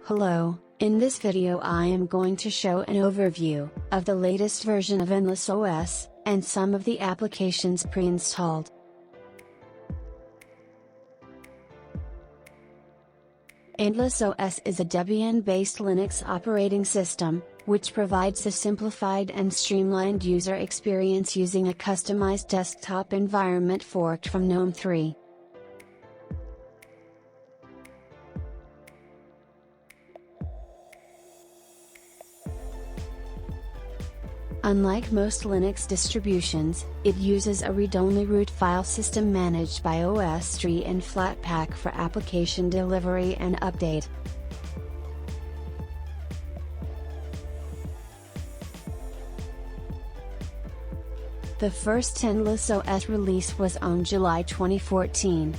Hello, in this video I am going to show an overview of the latest version of Endless OS, and some of the applications pre-installed. Endless OS is a Debian-based Linux operating system, which provides a simplified and streamlined user experience using a customized desktop environment forked from Gnome 3. Unlike most Linux distributions, it uses a read-only root file system managed by OSTree and Flatpak for application delivery and update. The first Endless OS release was on July 2014.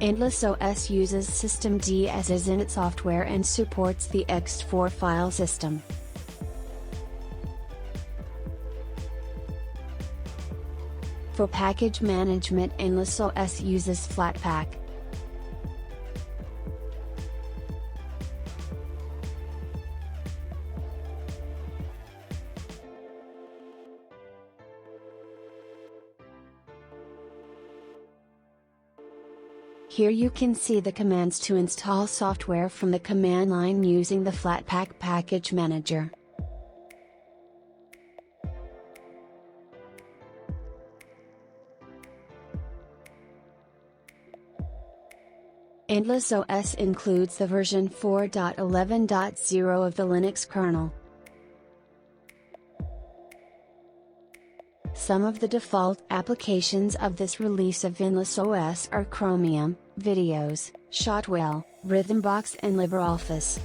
Endless OS uses systemd as is init software and supports the ext4 file system. For package management, Endless OS uses Flatpak. Here you can see the commands to install software from the command line using the Flatpak package manager. Endless OS includes the version 4.11.0 of the Linux kernel. Some of the default applications of this release of Endless OS are Chromium, Videos, Shotwell, Rhythmbox and LibreOffice.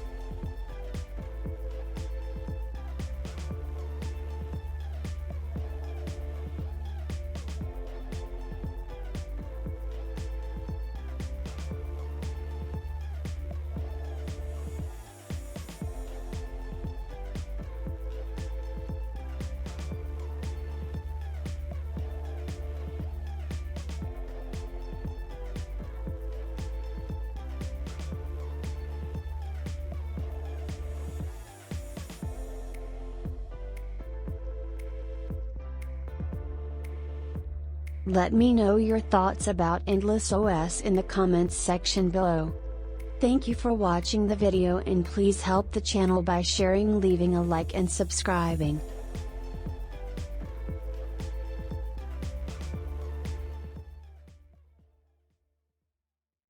Let me know your thoughts about Endless OS in the comments section below. Thank you for watching the video and please help the channel by sharing, leaving a like and subscribing.